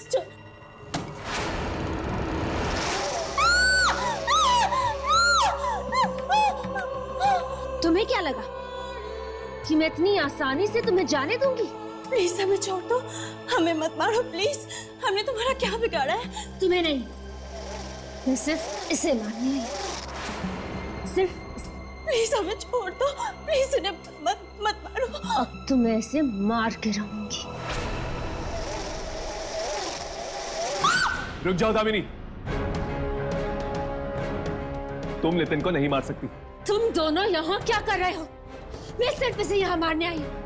Sister. तुम्हें क्या लगा कि मैं इतनी आसानी से तुम्हें जाने दूंगी? प्लीज हमें छोड़ दो, हमें मत मारो प्लीज। हमने तुम्हारा क्या बिगाड़ा है? तुम्हें नहीं, मैं सिर्फ इसे मारने आई, सिर्फ प्लीज हमें छोड़ दो, प्लीज उन्हें मत मत मारो। अब तो मैं इसे मार के रहूंगी। रुक जाओ दामिनी, तुम नितिन को नहीं मार सकती। तुम दोनों यहाँ क्या कर रहे हो? मैं सिर्फ इसे यहाँ मारने आई हूँ।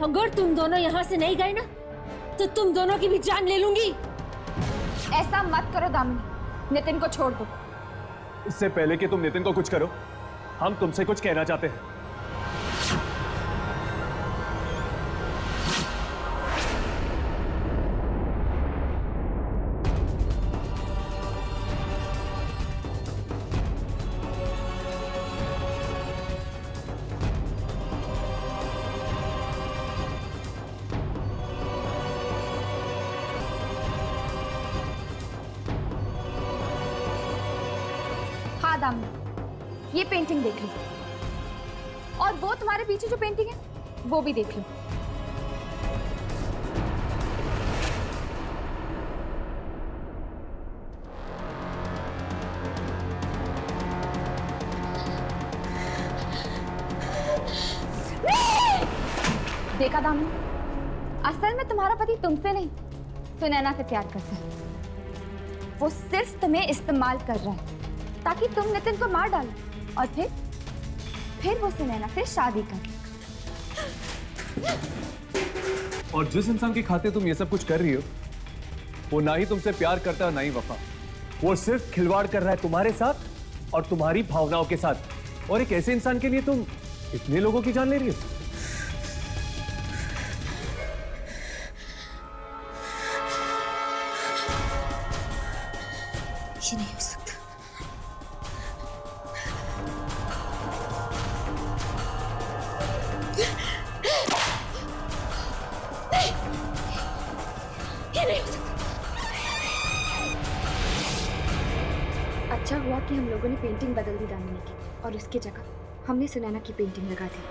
अगर तुम दोनों यहाँ से नहीं गए ना, तो तुम दोनों की भी जान ले लूंगी। ऐसा मत करो दामिनी, नितिन को छोड़ दो। इससे पहले कि तुम नितिन को कुछ करो, हम तुमसे कुछ कहना चाहते हैं। हाँ दामिनी, ये पेंटिंग देख लो, और वो तुम्हारे पीछे जो पेंटिंग है वो भी देख लो। देखा दामिनी, असल में तुम्हारा पति तुमसे नहीं, सुनैना से प्यार करता है। वो सिर्फ तुम्हें इस्तेमाल कर रहा है ताकि तुम नितिन को मार डालो, और फिर वो सुनैना से शादी कर लेगा। और जिस इंसान की खातिर तुम ये सब कुछ कर रही हो, वो ना ही तुमसे प्यार करता है ना ही वफा। वो सिर्फ खिलवाड़ कर रहा है तुम्हारे साथ और तुम्हारी भावनाओं के साथ। और एक ऐसे इंसान के लिए तुम इतने लोगों की जान ले रही हो? ये नहीं हो सकता। ये नहीं हो सकता। अच्छा हुआ कि हम लोगों ने पेंटिंग बदल दी दामिनी की, और इसकी जगह हमने सुनैना की पेंटिंग लगा दी।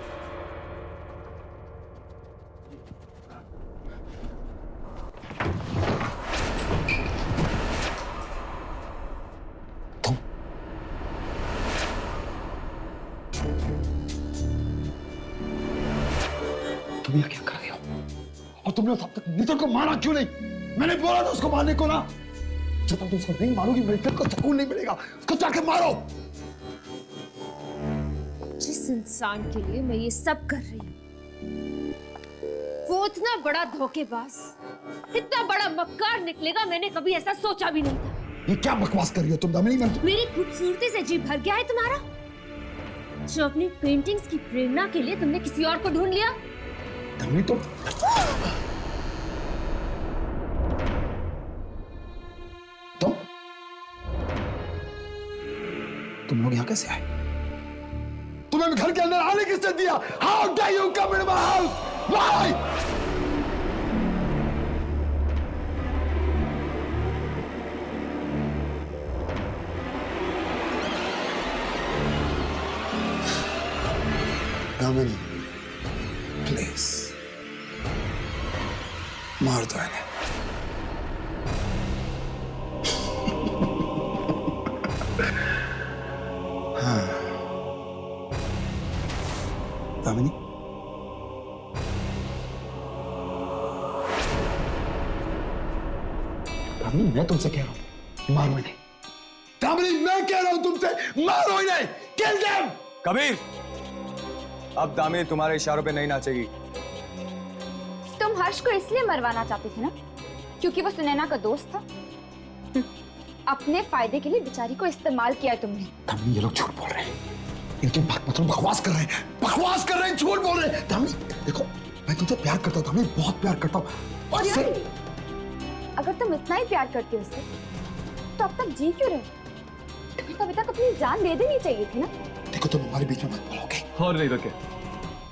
तुम यहाँ क्या कर रहे हो? और तुमने तब तक नितिन को मारा क्यों नहीं? मैंने बोला था उसको मारने को ना। जब तक तुम उसको नहीं मारोगी, मेरे दिल को सुकून नहीं मिलेगा। उसको जाके मारो। जिस इंसान के लिए मैं ये सब कर रही हूँ, वो इतना बड़ा धोखेबाज, इतना बड़ा मक्कार निकलेगा, मैंने कभी ऐसा सोचा भी नहीं था। ये क्या बकवास कर रही हो तुम दामिनी? मेरी खूबसूरती से जी भर गया है तुम्हारा, जो अपनी पेंटिंग्स की प्रेरणा के लिए तुमने किसी और को ढूंढ लिया। दामिनी तुम लोग यहाँ कैसे आए? तुम्हें घर के अंदर आने किसने दिया? How dare you come into my house? Why? Damini, please मार दो इन्हें। हाँ दामिनी, दामिनी मैं तुमसे कह रहा हूं मारो इन्हें। दामिनी मैं कह रहा हूं तुमसे मारो इन्हें। Kill them. कबीर, अब दामिनी तुम्हारे इशारों पे नहीं नाचेगी। तुम हर्ष को इसलिए मरवाना चाहते थे ना क्योंकि वो सुनैना का दोस्त था। अपने फायदे के लिए बेचारी को इस्तेमाल किया है तुमने। दामिनी ये लोग झूठ बोल रहे हैं, इनकी बात मतलब बकवास कर रहे हैं, बकवास कर रहे हैं, झूठ बोल रहे हैं। दामिनी देखो, मैं तुमसे प्यार करता हूँ दामिनी, बहुत प्यार करता हूँ। और यार, अगर तुम इतना ही प्यार करते हो उससे, तो अब तक जी क्यों रहे? तुम्हें तो अभी तक अपनी जान दे देनी चाहिए थी ना। देखो तुम हमारे बीच में मत बोलोगे। और नहीं तो क्या,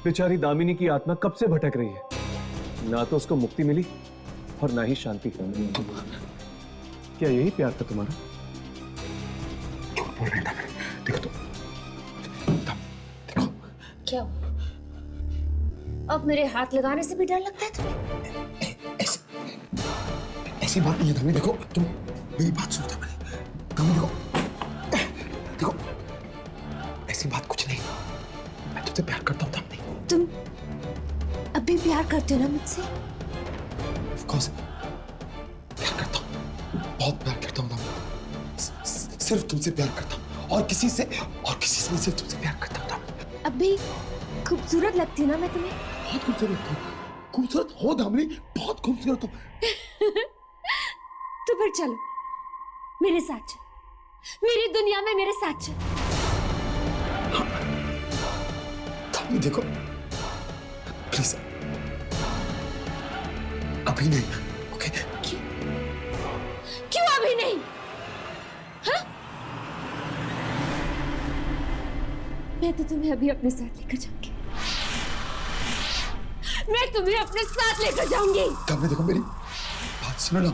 बेचारी दामिनी की आत्मा कब से भटक रही है। ना तो उसको मुक्ति मिली और ना ही शांति। क्या यही प्यार था तुम्हारा? क्यों बोल रहे हैं? देखो तो, देखो क्या हुआ? अब मेरे हाथ लगाने से भी डर लगता है तुम्हें? ऐसी बात नहीं है धामी। देखो तुम मेरी बात सुनो धामी। देखो देखो, ऐसी बात कुछ नहीं। मैं तुझसे प्यार करता हूँ धामी। तुम अभी प्यार करते हो ना मुझसे? Of course, प्यार करता हूँ, बहुत प्यार करता हूँ धामी। सिर्फ तुमसे प्यार करता हूँ और किसी से नहीं, सिर्फ तुमसे प्यार करता हूँ धामी। अभी खूबसूरत लगती हूँ ना मैं तुम्हें? बहुत खूबसूरत हो, खूबसूरत हो धामी, बहुत खूबसूरत हो। तो फिर चलो मेरे साथ चल, मेरी दुनिया में मेरे साथ चल। धामी देखो प्लीज, अभी नहीं, ओके? क्यों अभी नहीं? हाँ? मैं तो तुम्हें अभी अपने साथ लेकर जाऊंगी। मैं तुम्हें अपने साथ लेकर जाऊंगी। धामी देखो मेरी बात सुनो ना।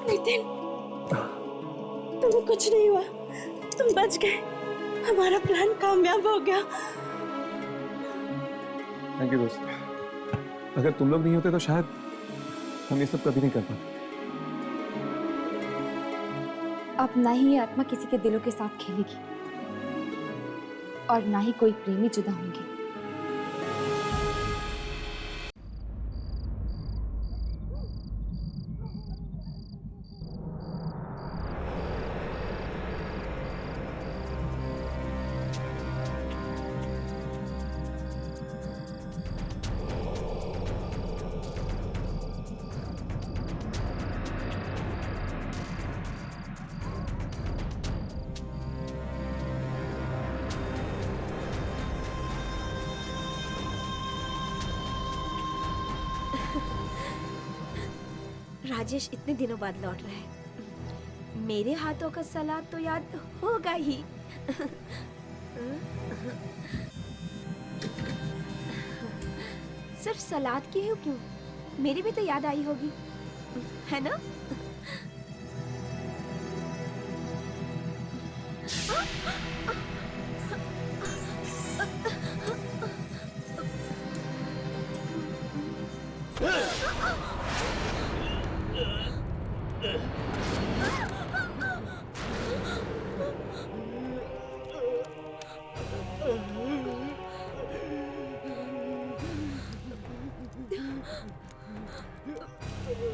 नितिन, तुम्हें कुछ नहीं हुआ, तुम बच गए, हमारा प्लान कामयाब हो गया। थैंक यू दोस्त। अगर तुम लोग नहीं होते तो शायद हम ये सब कभी नहीं कर पाते। अब ना ही ये आत्मा किसी के दिलों के साथ खेलेगी और ना ही कोई प्रेमी जुदा होंगे। राजेश इतने दिनों बाद लौट रहा है, मेरे हाथों का सलाद तो याद होगा ही। सिर्फ सलाद की ही क्यों, मेरी भी तो याद आई होगी, है ना?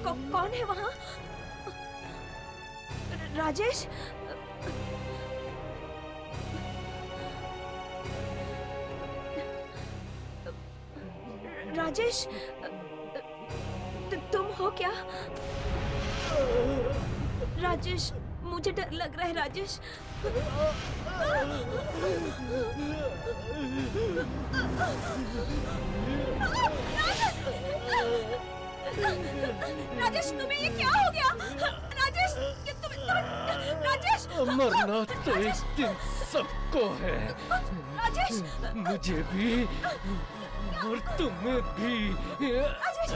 कौन है वहां? राजेश? राजेश, तुम हो क्या? राजेश, मुझे डर लग रहा है राजेश। राजेश, तुम्हें ये क्या हो गया? राजेश, राजेश! मरना तो एक दिन सबको है। राजेश! मुझे भी और तुम्हें भी। राजेश!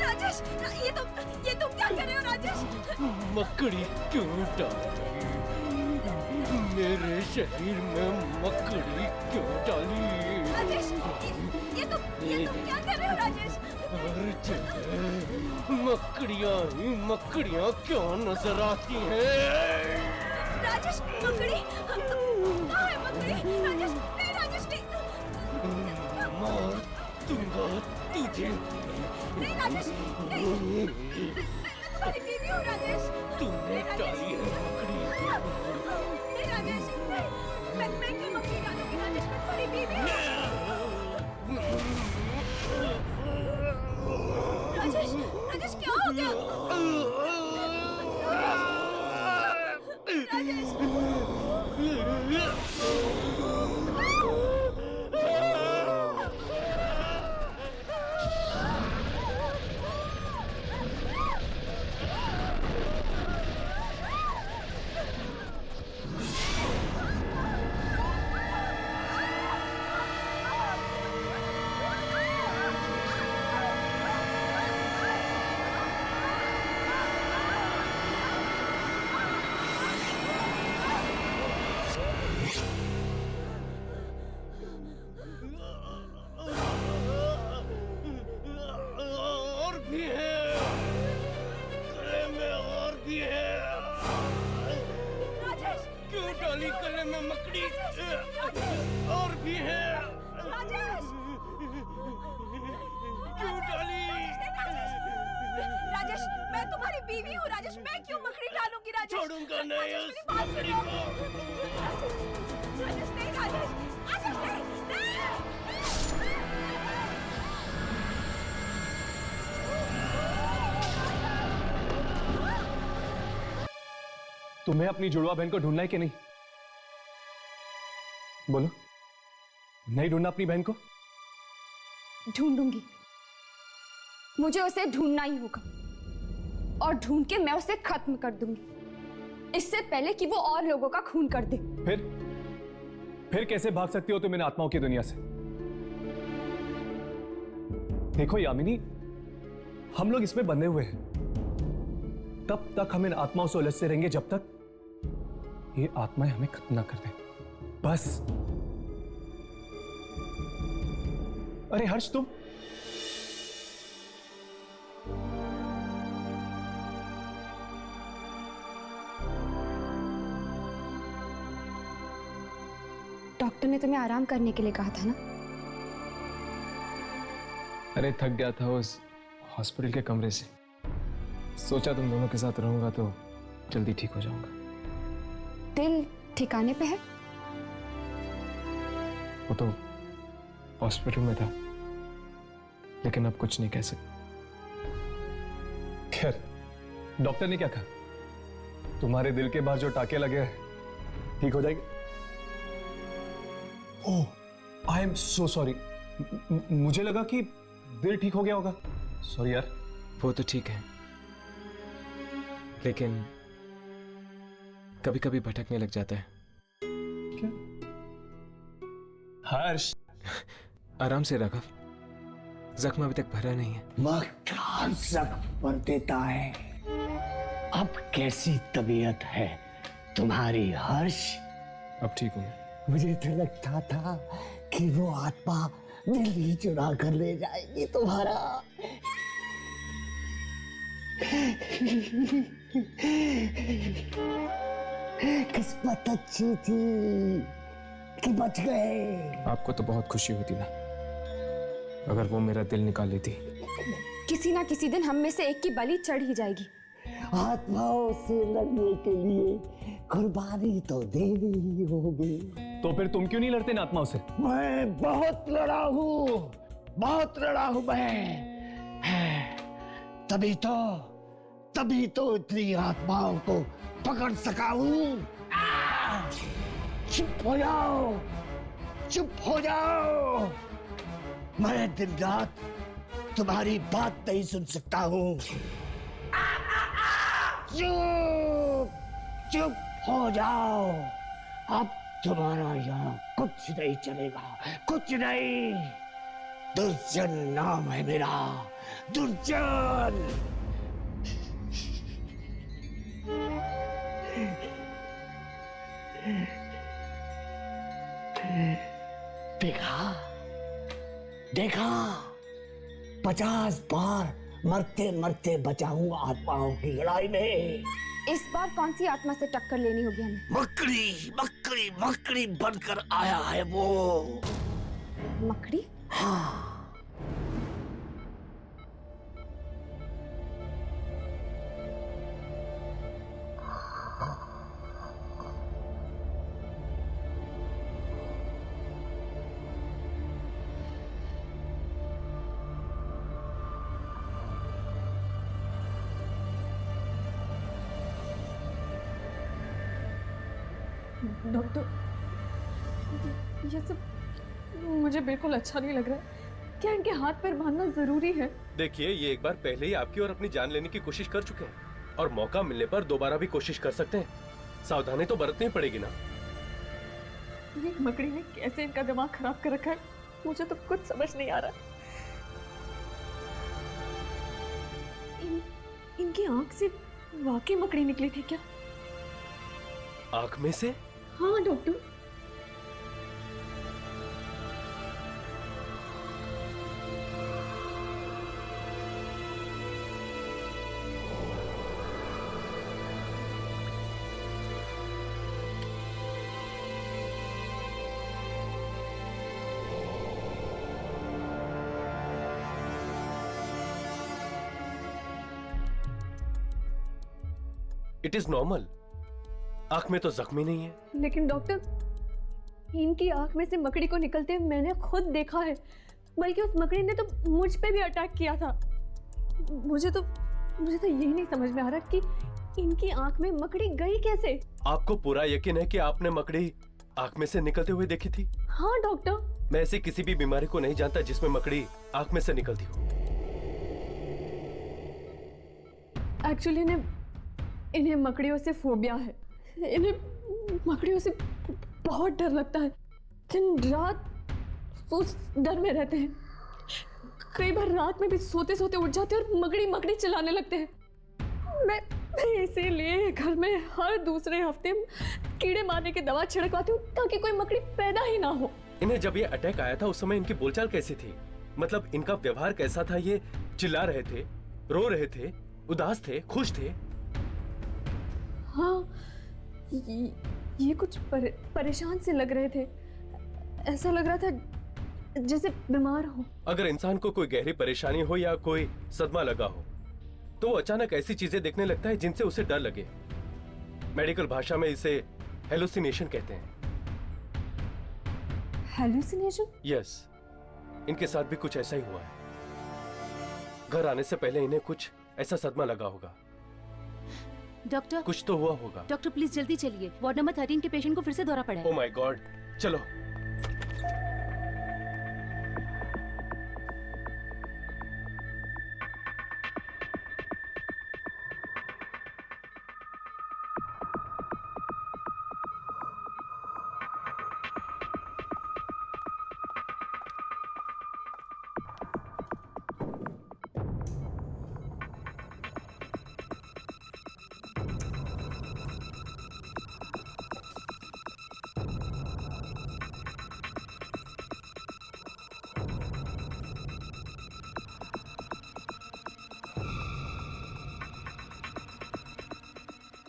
राजेश, ये तुम क्या कर रहे हो राजेश? मकड़ी क्यों डाली? मेरे शरीर में मकड़ी क्यों डाली? राजेश, ये तुम क्या कर रहे हो राजेश? हर जगह मकड़ियाँ ही मकड़ियाँ क्यों नजर आती हैं? राजेश, मकड़ी कहाँ है? नहीं राजेश, नहीं। मैं तुम्हारी बीवी हूँ राजेश। तुमने डाली है मकड़ी। नहीं राजेश, नहीं। मैं क्यों मकड़ी डालूंगी राजेश? मैं तुम्हारी बीवी हूँ। राजेश, राजेश क्या हो गया? राजेश। और भी है, गले में और भी है। राजेश। क्यों डाली गले में मकड़ी? और भी है। राजेश। क्यों डाली? राजेश, मैं तुम्हारी बीवी हूँ राजेश। मैं क्यों मकड़ी डालूंगी राजेश? छोड़ूंगा नहीं राजेश, उस मेरी बात मकड़ी सुनो। को। राजेश नहीं, राजेश, राजेश नहीं। तुम्हें अपनी जुड़वा बहन को ढूंढना है कि नहीं? बोलो, नहीं ढूंढना अपनी बहन को? ढूंढूंगी। मुझे उसे ढूंढना ही होगा और ढूंढ के मैं उसे खत्म कर दूंगी, इससे पहले कि वो और लोगों का खून कर दे। फिर कैसे भाग सकती हो तुम इन आत्माओं की दुनिया से? देखो यामिनी, हम लोग इसमें बंधे हुए हैं। तब तक हम इन आत्माओं से उलझते रहेंगे जब तक ये आत्माएं हमें खत्म ना कर दें। बस। अरे हर्ष, तुम डॉक्टर ने तुम्हें आराम करने के लिए कहा था ना? अरे थक गया था उस हॉस्पिटल के कमरे से। सोचा तुम दोनों के साथ रहूंगा तो जल्दी ठीक हो जाऊंगा। दिल ठिकाने पे है? वो तो हॉस्पिटल में था, लेकिन अब कुछ नहीं कह सकते। खैर, डॉक्टर ने क्या कहा? तुम्हारे दिल के बाहर जो टाके लगे हैं ठीक हो जाएंगे। ओह, आई एम सो सॉरी। मुझे लगा कि दिल ठीक हो गया होगा। सॉरी यार। वो तो ठीक है, लेकिन कभी कभी भटकने लग जाता है। क्या? हर्ष, आराम से राघव, जख्म अभी तक भरा नहीं है। वक्त हर जख्म भर देता है। अब कैसी तबीयत है तुम्हारी हर्ष? अब ठीक हूं मैं। मुझे तो लगता था कि वो आत्मा दिल ही चुरा कर ले जाएगी तुम्हारा। किस्मत अच्छी थी कि बच गए। आपको तो बहुत खुशी होती ना अगर वो मेरा दिल निकाल लेती। किसी ना किसी दिन हम में से एक की बलि चढ़ ही जाएगी। आत्माओं से लड़ने के लिए कुर्बानी तो देनी ही होगी। तो फिर तुम क्यों नहीं लड़ते इन आत्माओं से? मैं बहुत लड़ा हूँ मैं। तभी तो इतनी आत्माओं को पकड़ सका हूँ। चुप हो जाओ। मैं दिन रात तुम्हारी बात नहीं सुन सकता हूँ। चुप हो जाओ। अब तुम्हारा यहाँ कुछ नहीं चलेगा, कुछ नहीं। दुर्जन नाम है मेरा, दुर्जन। देखा 50 बार मरते मरते बचा हूं आत्माओं की लड़ाई में। इस बार कौन सी आत्मा से टक्कर लेनी होगी हमें? मकड़ी बनकर आया है वो। मकड़ी? हाँ, डॉक्टर, ये सब मुझे बिल्कुल अच्छा नहीं लग रहा है। क्या इनके हाथ पैर बांधना जरूरी है? देखिए, ये एक बार पहले ही आपकी और अपनी जान लेने की कोशिश कर चुके हैं और मौका मिलने पर दोबारा भी कोशिश कर सकते हैं। सावधानी तो बरतनी पड़ेगी ना। ये मकड़ी ने कैसे इनका दिमाग खराब कर रखा है, मुझे तो कुछ समझ नहीं आ रहा। इनकी आंख से वाकई मकड़ी निकली थी क्या? आंख में से? हाँ डॉक्टर। It is normal. आंख में तो जख्मी नहीं है। लेकिन डॉक्टर, इनकी आंख में से मकड़ी को निकलते मैंने खुद देखा है, बल्कि उस मकड़ी ने तो मुझ पे भी अटैक किया था। मुझे तो यही नहीं समझ में आ रहा कि इनकी आंख में मकड़ी गई कैसे। आपको पूरा यकीन है कि आपने मकड़ी आंख में से निकलते हुए देखी थी? हाँ डॉक्टर। मैं ऐसी किसी भी बीमारी को नहीं जानता जिसमें मकड़ी आंख में से निकलती हो। एक्चुअली इन्हें मकड़ियों से फोबिया है। इन्हें मकड़ियों से बहुत डर लगता है। दिन रात उस डर में रहते हैं। कई बार रात में भी सोते सोते उठ जाते हैं और मकड़ी मकड़ी चिल्लाने लगते हैं। मैं इसीलिए घर में हर दूसरे हफ्ते कीड़े मारने की दवा छिड़कवाती हूँ ताकि कोई मकड़ी पैदा ही ना हो। इन्हें जब ये अटैक आया था उस समय इनकी बोलचाल कैसी थी? मतलब इनका व्यवहार कैसा था? ये चिल्ला रहे थे, रो रहे थे, उदास थे, खुश थे? हाँ, ये कुछ परेशान से लग रहे थे। ऐसा लग रहा था जैसे बीमार हो। अगर इंसान को कोई गहरी परेशानी हो या कोई सदमा लगा हो तो वो अचानक ऐसी चीजें देखने लगता है जिनसे उसे डर लगे। मेडिकल भाषा में इसे हेलुसिनेशन कहते हैं। हेलुसिनेशन? यस, इनके साथ भी कुछ ऐसा ही हुआ है। घर आने से पहले इन्हें कुछ ऐसा सदमा लगा होगा। डॉक्टर, कुछ तो हुआ होगा। डॉक्टर प्लीज जल्दी चलिए, वार्ड नंबर 13 के पेशेंट को फिर से दौरा पड़ा है। ओह माय गॉड, चलो।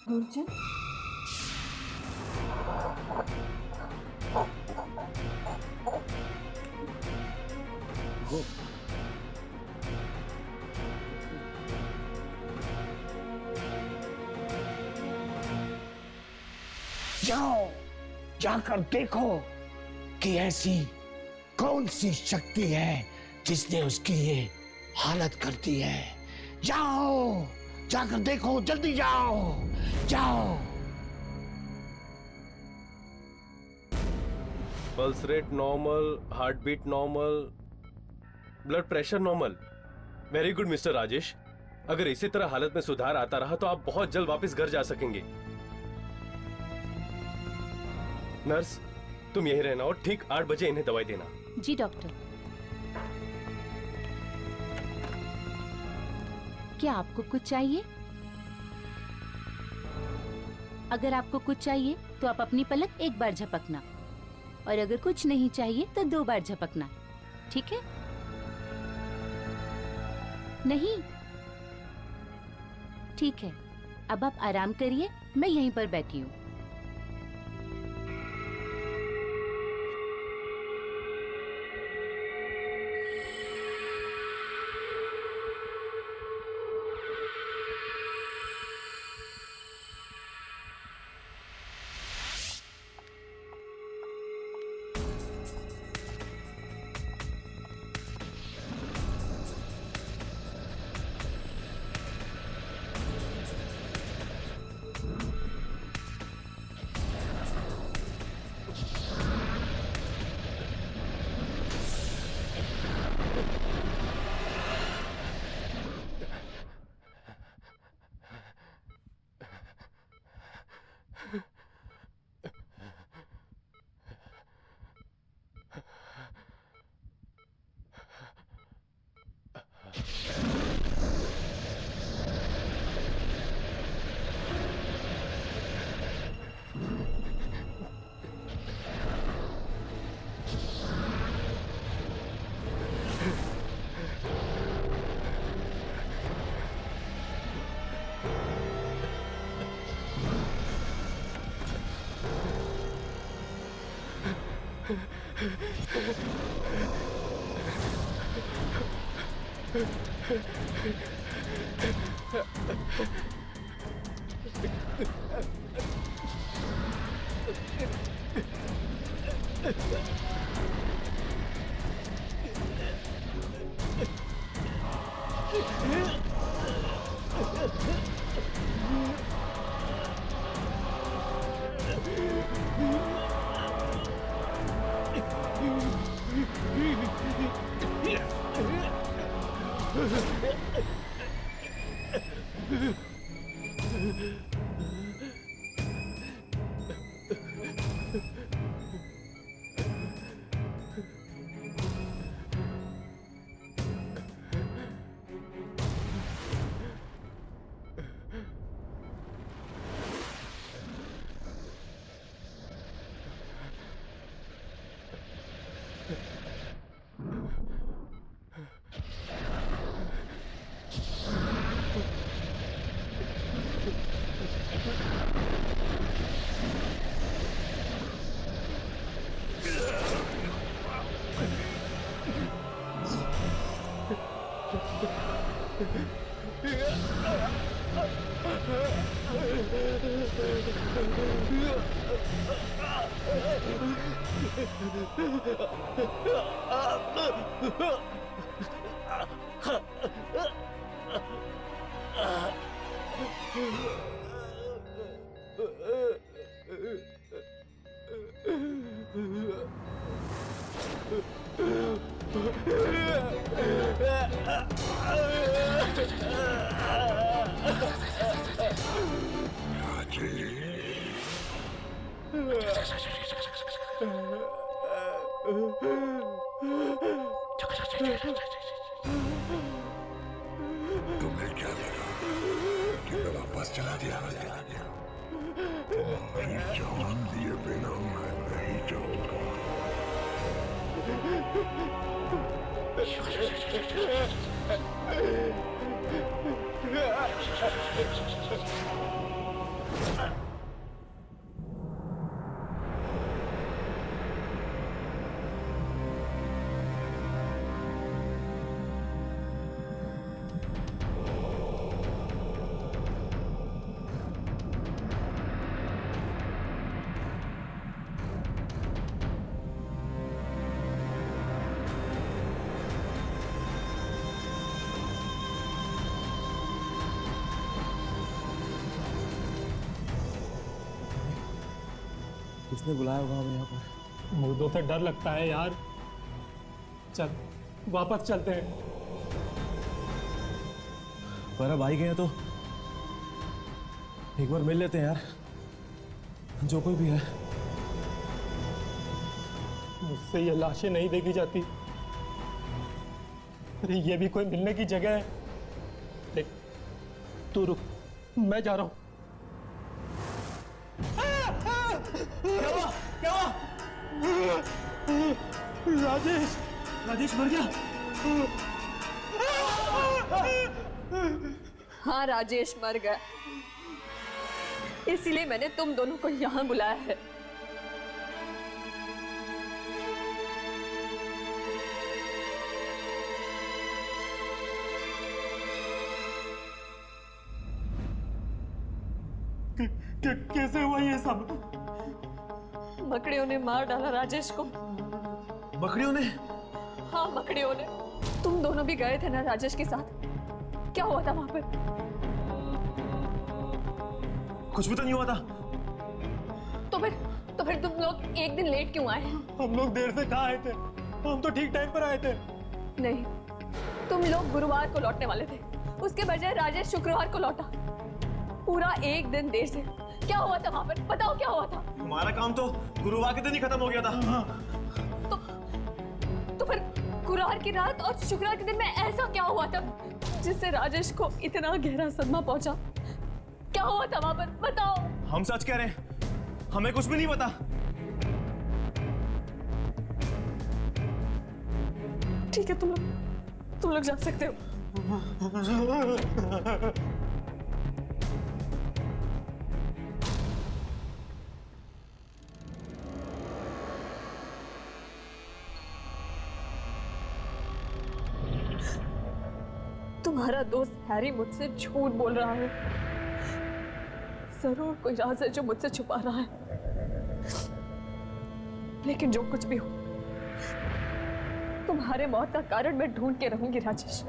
गुरजन, जाओ, जाकर देखो कि ऐसी कौन सी शक्ति है जिसने उसकी ये हालत कर दी है। जाओ, जाकर देखो, जल्दी जाओ, जाओ। Pulse rate normal, heart beat normal, blood pressure normal. Very good mister Rajesh. अगर इसी तरह हालत में सुधार आता रहा तो आप बहुत जल्द वापस घर जा सकेंगे। नर्स, तुम यहीं रहना और ठीक 8 बजे इन्हें दवाई देना। जी डॉक्टर। क्या आपको कुछ चाहिए? अगर आपको कुछ चाहिए तो आप अपनी पलक एक बार झपकना, और अगर कुछ नहीं चाहिए तो 2 बार झपकना, ठीक है? नहीं? ठीक है, अब आप आराम करिए, मैं यहीं पर बैठी हूँ। तुम्हें क्या लगा कि मैं वापस चला दिया? तुम्हारी जान दिए बिना मैं नहीं जाऊंगा। किसने बुलाया होगा हमें यहाँ पर? मुर्दों से डर लगता है यार। चल वापस चलते हैं। पर अब आई गए हैं तो एक बार मिल लेते हैं यार, जो कोई भी है। मुझसे ये लाशें नहीं देखी जाती। अरे ये भी कोई मिलने की जगह है? देख तू रुक, मैं जा रहा हूं। क्या हुआ? राजेश, राजेश मर गया? हाँ, राजेश मर गया, इसीलिए मैंने तुम दोनों को यहाँ बुलाया है। कैसे हुआ ये सब? मकड़ियों ने मार डाला राजेश को। मकड़ियों ने? हाँ, मकड़ियों ने। तुम दोनों भी गए थे ना राजेश के साथ? क्या हुआ था वहां पर? कुछ भी तो नहीं हुआ था। तो फिर तुम लोग एक दिन लेट क्यों आए? हम लोग देर से कहाँ आए थे? हम तो ठीक टाइम पर आए थे। नहीं, तुम लोग गुरुवार को लौटने वाले थे, उसके बजाय राजेश शुक्रवार को लौटा। पूरा एक दिन देर से। क्या हुआ था वहां पर? बताओ क्या हुआ था? हमारा काम तो गुरुवार के दिन ही खत्म हो गया था। तो फिर गुरुवार की रात और शुक्रवार के दिन में ऐसा क्या हुआ था जिससे राजेश को इतना गहरा सदमा पहुंचा? क्या हुआ था वहां पर? बताओ। हम सच कह रहे हैं, हमें कुछ भी नहीं पता। ठीक है, तुम लोग जा सकते हो। तुम्हारा दोस्त हैरी मुझसे झूठ बोल रहा है। जरूर कोई राज है जो मुझसे छुपा रहा है। लेकिन जो कुछ भी हो, तुम्हारे मौत का कारण मैं ढूंढ के रहूंगी राजेश।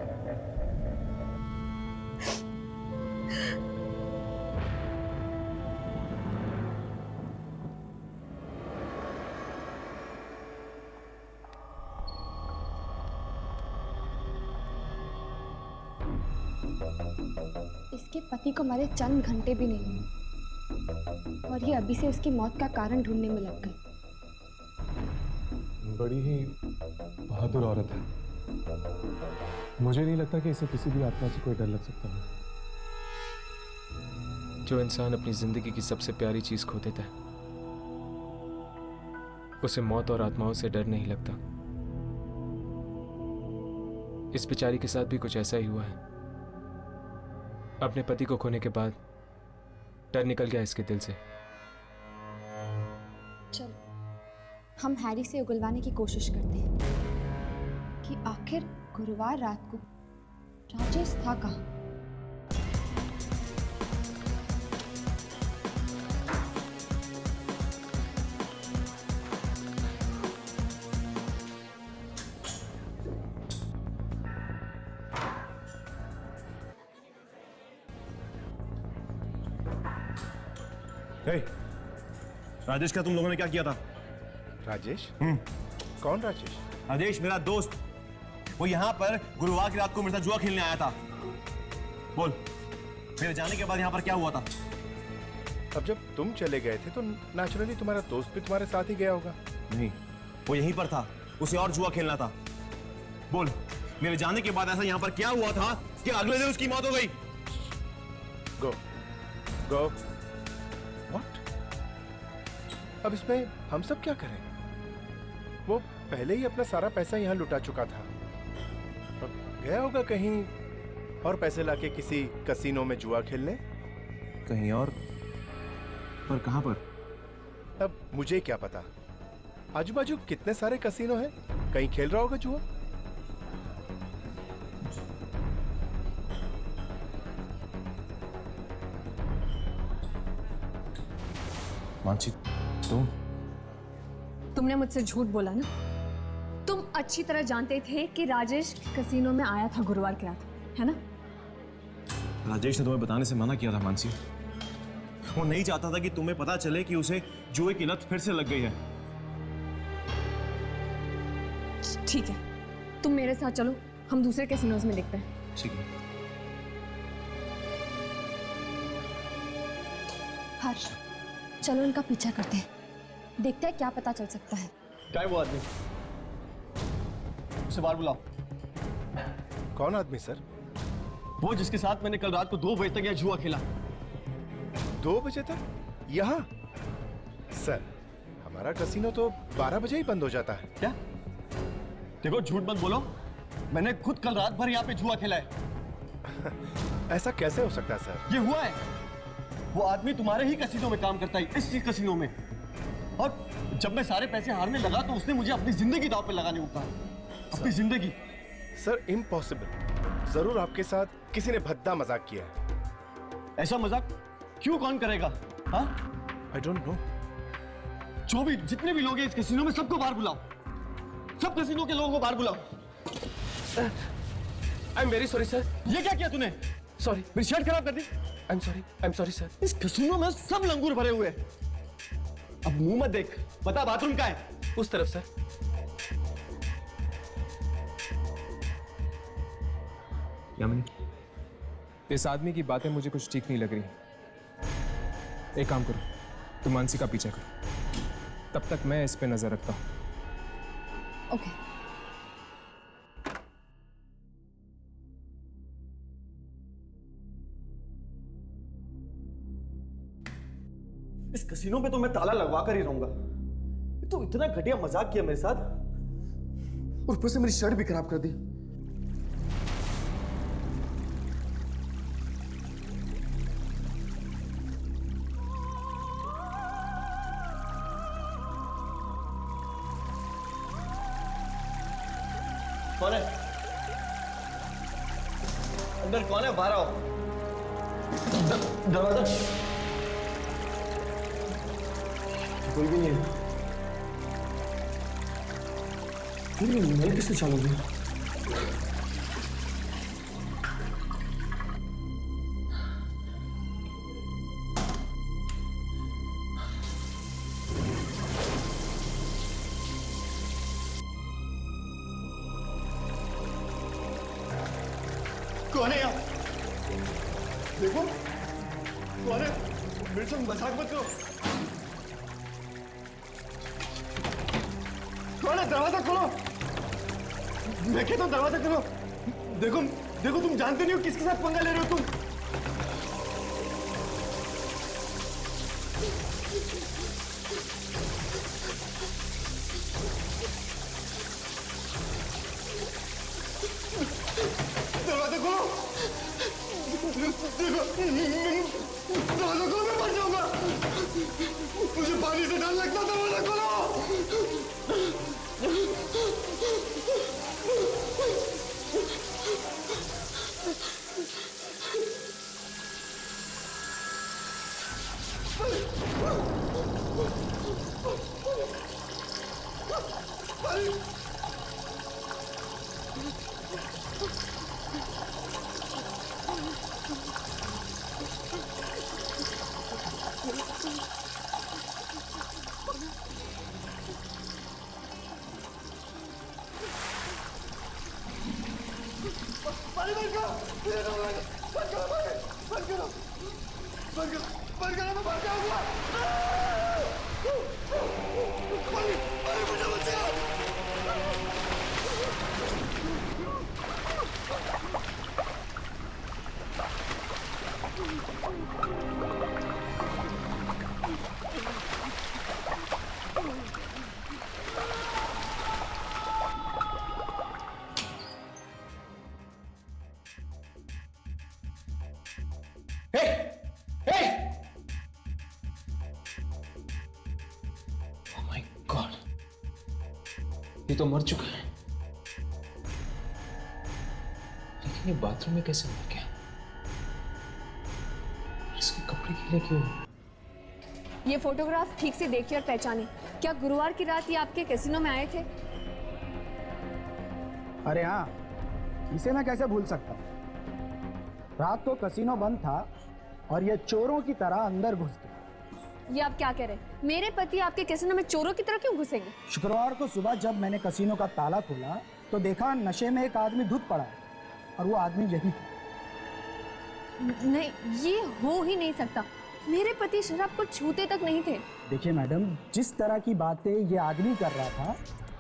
इसके पति को मरे चंद घंटे भी नहीं हुए और ये अभी से उसकी मौत का कारण ढूंढने में लग गई। बड़ी ही बहादुर औरत है। मुझे नहीं लगता कि इसे किसी भी आत्मा से कोई डर लग सकता है। जो इंसान अपनी जिंदगी की सबसे प्यारी चीज खो देता है, उसे मौत और आत्माओं से डर नहीं लगता। इस बेचारी के साथ भी कुछ ऐसा ही हुआ है। अपने पति को खोने के बाद डर निकल गया इसके दिल से। चलो हम हैरी से उगलवाने की कोशिश करते हैं कि आखिर गुरुवार रात को राजेश था कहाँ। राजेश का तुम लोगों ने क्या किया था? राजेश? कौन राजेश? राजेश मेरा दोस्त, वो यहाँ पर गुरुवार की रात को मेरे साथ जुआ खेलने आया था। बोल, मेरे जाने के बाद यहाँ पर क्या हुआ था? अब जब तुम चले गए थे तो नेचुरली तुम्हारा दोस्त भी तुम्हारे साथ ही गया होगा। नहीं, वो यहीं पर था, उसे और जुआ खेलना था। बोल, मेरे जाने के बाद ऐसा यहाँ पर क्या हुआ था कि अगले दिन उसकी मौत हो गई? गो गो। व्हाट? अब इसमें हम सब क्या करें? वो पहले ही अपना सारा पैसा यहाँ लुटा चुका था। अब गया होगा कहीं और पैसे लाके किसी कसीनो में जुआ खेलने। कहीं और? पर कहां पर? अब मुझे क्या पता। आजू बाजू कितने सारे कसीनो हैं, कहीं खेल रहा होगा जुआ। मानसी, तुमने मुझसे झूठ बोला ना। तुम अच्छी तरह जानते थे कि राजेश कसीनो में आया था गुरुवार की रात, है ना? राजेश ने तुम्हें बताने से मना किया था मानसी। वो नहीं चाहता था कि तुम्हें पता चले कि उसे जुए की लत फिर से लग गई है। ठीक है, तुम मेरे साथ चलो, हम दूसरे कैसीनोज में देखते हैं। ठीक है। हर्ष, चलो इनका पीछा करते हैं, देखते हैं क्या पता चल सकता है। क्या है वो आदमी? उसे बाहर बुलाओ। कौन आदमी सर? वो जिसके साथ मैंने कल रात को 2 बजे तक यह जुआ खेला। 2 बजे तक? यहाँ? सर, हमारा कसीनो तो 12 बजे ही बंद हो जाता है। क्या? देखो, झूठ मत बोलो, मैंने खुद कल रात भर यहाँ पे जुआ खेला है। ऐसा कैसे हो सकता है सर? ये हुआ है। वो आदमी तुम्हारे ही कसीनो में काम करता है, इसी कसीनो में। और जब मैं सारे पैसे हारने लगा तो उसने मुझे अपनी जिंदगी दांव पे लगाने को कहा। अपनी जिंदगी। Sir, impossible. जरूर आपके साथ किसी ने भद्दा मजाक किया है। ऐसा मजाक क्यों कौन करेगा? हाँ? I don't know। जो भी जितने भी लोग हैं इस कसीनो में, सबको बाहर बुलाओ। सब कसीनो के लोगों को बाहर बुलाओ। I am very sorry sir. ये क्या किया तूने? सॉरी, मेरी शर्ट खराब कर दी। I am sorry sir. इस कसीनो में सब लंगूर भरे हुए हैं। अब मुंह मत देख, बता बाथरूम कहाँ है? उस तरफ सर। यामिनी, इस आदमी की बातें मुझे कुछ ठीक नहीं लग रही। एक काम करो, तुम मानसी का पीछा करो, तब तक मैं इस पे नजर रखता हूं। ओके। इस कसीनो पे तो मैं ताला लगवा कर ही रहूंगा। ये तो इतना घटिया मजाक किया मेरे साथ, और ऊपर से मेरी शर्ट भी खराब कर दी। कौन है? अंदर कौन है? बाहर आओ। दरवाजा कोई भी नहीं है। फिर नल किसने चालू किया? कौन है यहाँ? देखो कौन है? मेरे से मजाक मत करो। कौन है? दरवाजा खोलो। मैं कहता हूँ दरवाजा खोलो। देखो देखो, तुम जानते नहीं हो किसके साथ पंगा ले रहे हो तुम। दरवाजा खोलो। देखो दरवाजा खोलो, मैं मर जाऊंगा। मुझे पानी से डर लगता है। दरवाजा खोलो। पानी बंद करो। बंद करो, बंद करो, बंद करो, बंद करो, मैं मर जाऊंगा। पानी पानी मुझे बचाओ। ये तो मर चुका है, लेकिन ये बाथरूम में कैसे मर गया? इसके कपड़े गीले क्यों? ये फोटोग्राफ ठीक से देखिए और पहचाने। क्या गुरुवार की रात ये आपके कैसीनो में आए थे? अरे हाँ, इसे मैं कैसे भूल सकता। रात को कैसीनो बंद था और ये चोरों की तरह अंदर घुस गए। ये आप क्या कह रहे हैं? मेरे पति आपके कैसीनो में चोरों की तरह क्यों घुसेंगे? शुक्रवार को सुबह जब मैंने कैसीनो का ताला खोला तो देखा नशे में एक आदमी धुत पड़ा है और वो आदमी यही था। नहीं, ये हो ही नहीं सकता। मेरे पति शराब को छूते तक नहीं थे। देखिए मैडम, जिस तरह की बातें ये आदमी कर रहा था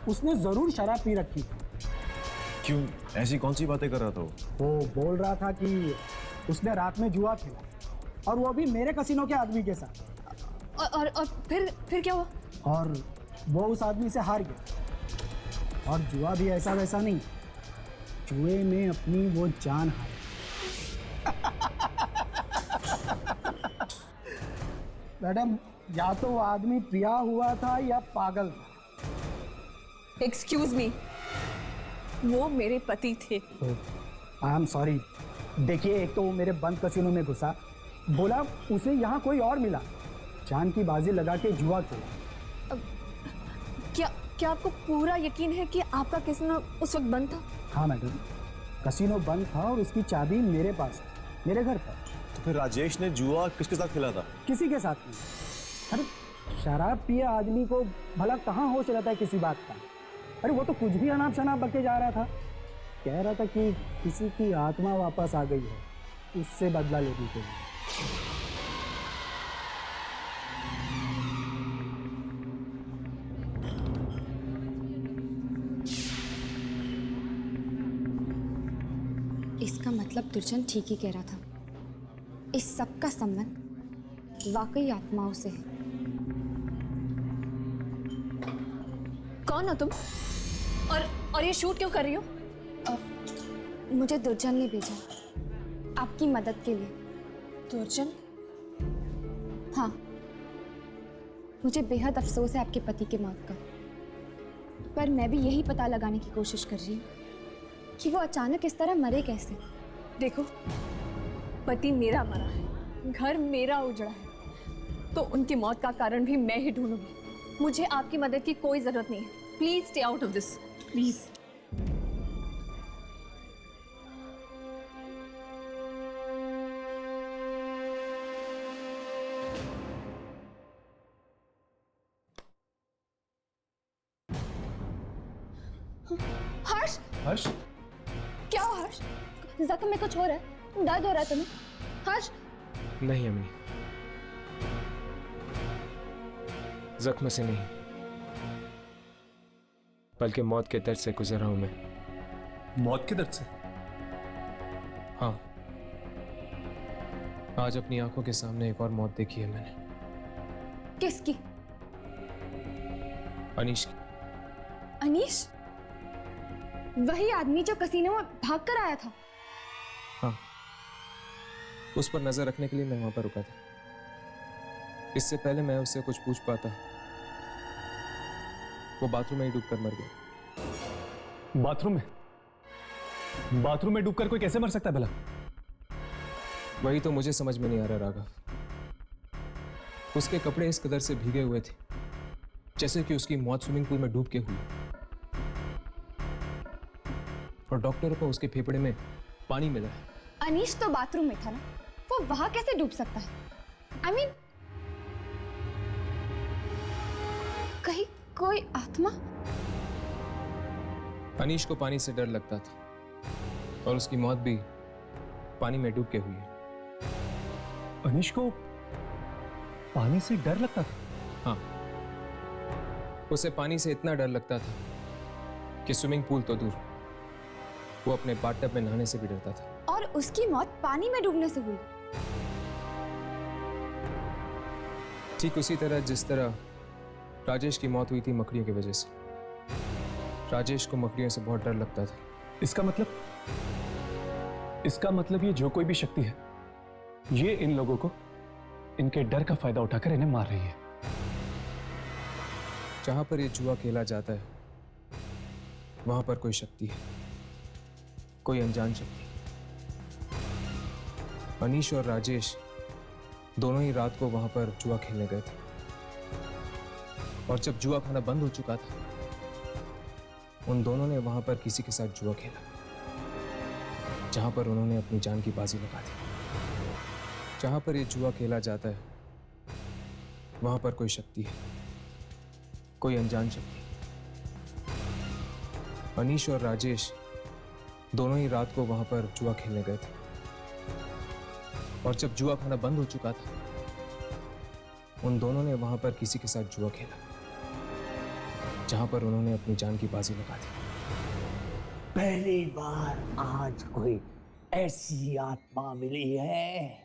उसने जरूर शराब पी रखी थी। क्यों? ऐसी कौन सी बातें कर रहा था वो बोल रहा था कि उसने रात में जुआ खेला और वो भी मेरे कैसीनो के आदमी के साथ। और फिर क्या हुआ? और वो उस आदमी से हार गया। और जुआ भी ऐसा वैसा नहीं, जुए में अपनी वो जान हारी। मैडम, या तो वो आदमी पिया हुआ था या पागल था। एक्सक्यूज मी, वो मेरे पति थे। आई एम सॉरी। देखिए, एक तो वो मेरे बंद कैसीनो में घुसा, बोला उसे यहाँ कोई और मिला, जान की बाजी लगा के जुआ खेला। क्या आपको पूरा यकीन है कि आपका कैसीनो उस वक्त बंद था? हाँ मैडम, कैसीनो बंद था और उसकी चाबी मेरे पास है, मेरे घर पर। तो फिर राजेश ने जुआ किसके साथ खेला था? किसी के साथ नहीं। अरे शराब पिए आदमी को भला कहाँ होश रहता है किसी बात का? अरे वो तो कुछ भी अनाप शनाप बके जा रहा था। कह रहा था कि किसी की आत्मा वापस आ गई है, उससे बदला लेने के लिए। इसका मतलब दुर्जन ठीक ही कह रहा था। इस सब का संबंध वाकई आत्माओं से है। कौन हो तुम? और ये शूट क्यों कर रही हो? मुझे दुर्जन ने भेजा आपकी मदद के लिए। दुर्जन? हाँ, मुझे बेहद अफसोस है आपके पति के मौत का, पर मैं भी यही पता लगाने की कोशिश कर रही हूँ कि वो अचानक इस तरह मरे कैसे। देखो, पति मेरा मरा है, घर मेरा उजड़ा है, तो उनकी मौत का कारण भी मैं ही ढूंढूंगी। मुझे आपकी मदद की कोई जरूरत नहीं है। Please stay out of this, please. Harsh, Harsh, क्या हो हर्ष? जख्म में कुछ हो रहा है? दर्द हो रहा है तुम्हें? हर्ष? नहीं अम्मी, जख्म से नहीं, बल्कि मौत के दर्द से गुजर रहा हूं मैं। मौत के दर्द से? हाँ, आज अपनी आंखों के सामने एक और मौत देखी है मैंने। किसकी? अनीश की। अनीश? वही आदमी जो कसीनो में भाग कर आया था? हाँ, उस पर नजर रखने के लिए मैं वहां पर रुका था। इससे पहले मैं उससे कुछ पूछ पाता, वो बाथरूम में ही डूबकर मर गया। बाथरूम में? बाथरूम में डूबकर कोई कैसे मर सकता है भला? वही तो मुझे समझ में नहीं आ रहा राघव। उसके कपड़े इस कदर से भीगे हुए थे जैसे कि उसकी मौत स्विमिंग पूल में डूब के हुई, और डॉक्टरों को उसके फेफड़े में पानी मिला है। अनीश तो बाथरूम में था ना, वो वहां कैसे डूब सकता है? I mean, कहीं कोई आत्मा? अनीश को पानी से डर लगता था, और उसकी मौत भी पानी में डूब के हुई है। अनीश को पानी से डर लगता था? हाँ, उसे पानी से इतना डर लगता था कि स्विमिंग पूल तो दूर, वो अपने बाथटब में नहाने से भी डरता था। और उसकी मौत पानी में डूबने से हुई? ठीक उसी तरह जिस तरह राजेश की मौत हुई थी मकड़ियों की वजह से। राजेश को मकड़ियों से बहुत डर लगता था। इसका मतलब ये जो कोई भी शक्ति है, ये इन लोगों को इनके डर का फायदा उठाकर इन्हें मार रही है। जहां पर ये जुआ खेला जाता है वहां पर कोई शक्ति है, कोई अनजान शक्ति। अनीश और राजेश दोनों ही रात को वहां पर जुआ खेलने गए थे, और जब जुआ खाना बंद हो चुका था, उन दोनों ने वहां पर किसी के साथ जुआ खेला, जहां पर उन्होंने अपनी जान की बाजी लगा दी। जहां पर ये जुआ खेला जाता है वहां पर कोई शक्ति है, कोई अनजान शक्ति। अनीश और राजेश दोनों ही रात को वहां पर जुआ खेलने गए थे, और जब जुआ खाना बंद हो चुका था, उन दोनों ने वहां पर किसी के साथ जुआ खेला, जहां पर उन्होंने अपनी जान की बाजी लगा दी। पहली बार आज कोई ऐसी आत्मा मिली है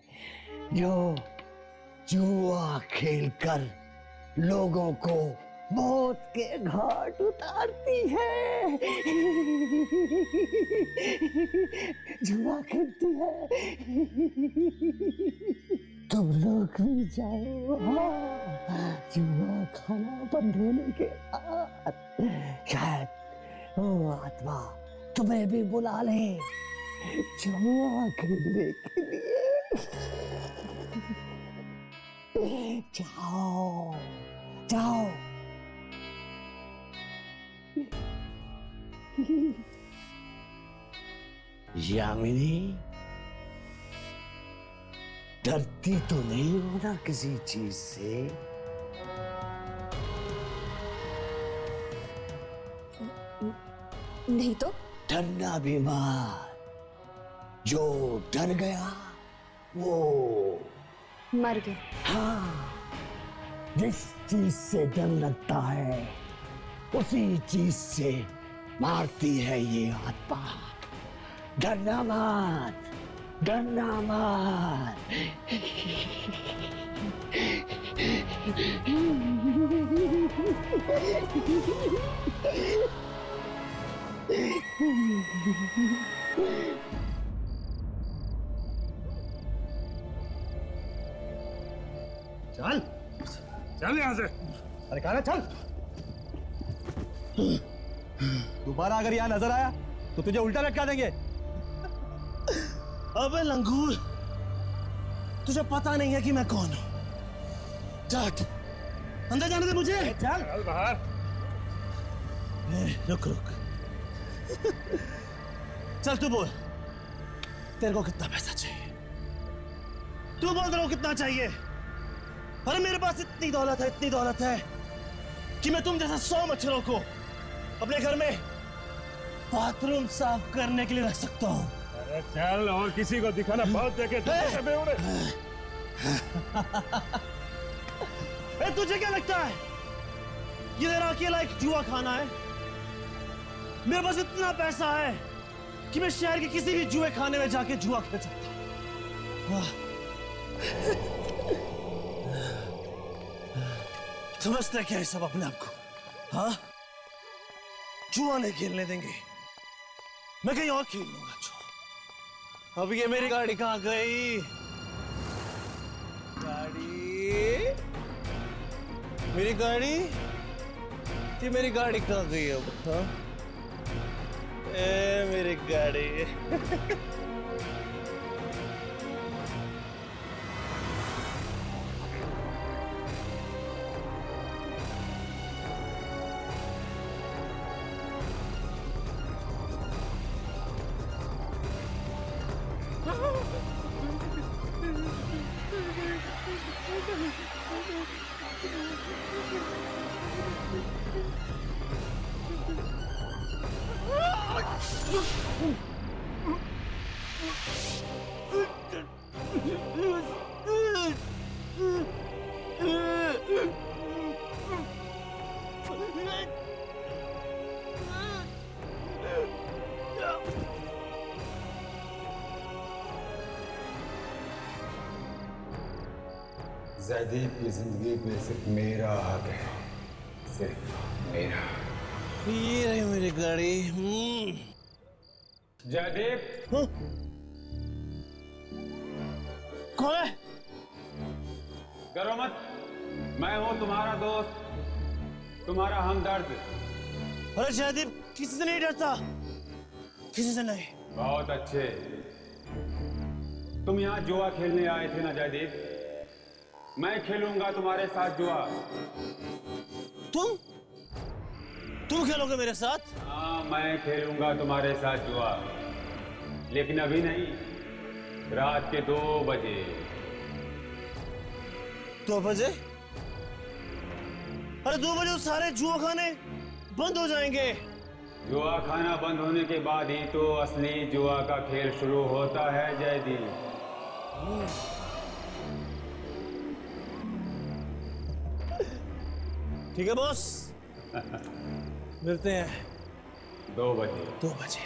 जो जुआ खेलकर लोगों को मौत के घाट उतारती है। जुआ खेलती है। तुम लोग भी जाओ, हाँ, जुआ खाना बंद होने के बाद शायद वो आत्मा तुम्हें भी बुला ले जुआ खेलने के लिए। जाओ जाओ। यामिनी, डरती तो नहीं हो ना किसी चीज से? नहीं तो? डरना भी मत। जो डर गया वो मर गया। हाँ, जिस चीज से डर लगता है उसी चीज से मारती है ये आत्मा। डरना मत, डरना मत। चल चल यहां से। अरे कहा ना चल। दोबारा अगर यहां नजर आया तो तुझे उल्टा लटका देंगे। अबे लंगूर, तुझे पता नहीं है कि मैं कौन हूं। जाट, अंदर जाने दे मुझे। चल बाहर। रुक रुक। चल तू बोल, तेरे को कितना पैसा चाहिए? तू बोल तेरे को कितना चाहिए? अरे मेरे पास इतनी दौलत है कि मैं तुम जैसा 100 मच्छरों को अपने घर में बाथरूम साफ करने के लिए रख सकता हूँ। अरे चल, और किसी को दिखाना बहुत देखे तुझे क्या लगता है ये तेरा अकेला एक जुआ खाना है? मेरे पास इतना पैसा है कि मैं शहर के किसी भी जुए खाने में जाके जुआ खेल सकता हूँ। समझते क्या है सब अपने आप को? हाँ, जुआ नहीं खेलने देंगे, मैं कहीं और खेल लूंगा जुआ। अब ये मेरी गाड़ी कहाँ गई? मेरी गाड़ी ये मेरी गाड़ी कहाँ गई अब? हाँ, मेरी गाड़ी। जयदीप की जिंदगी में सिर्फ मेरा हक है, सिर्फ मेरा। ये रही मेरी गाड़ी। जयदीप। कौन है? डरो मत, मैं हूं तुम्हारा दोस्त, तुम्हारा हमदर्द। अरे जयदीप किसी से नहीं डरता, किसी से नहीं। बहुत अच्छे, तुम यहाँ जुआ खेलने आए थे ना जयदीप? मैं खेलूंगा तुम्हारे साथ जुआ। तुम खेलोगे मेरे साथ? हाँ, मैं खेलूंगा तुम्हारे साथ जुआ, लेकिन अभी नहीं, रात के 2 बजे। 2 बजे? अरे 2 बजे तो सारे जुआ खाने बंद हो जाएंगे। जुआ खाना बंद होने के बाद ही तो असली जुआ का खेल शुरू होता है जयदीप। ठीक है बॉस, मिलते हैं 2 बजे। 2 बजे।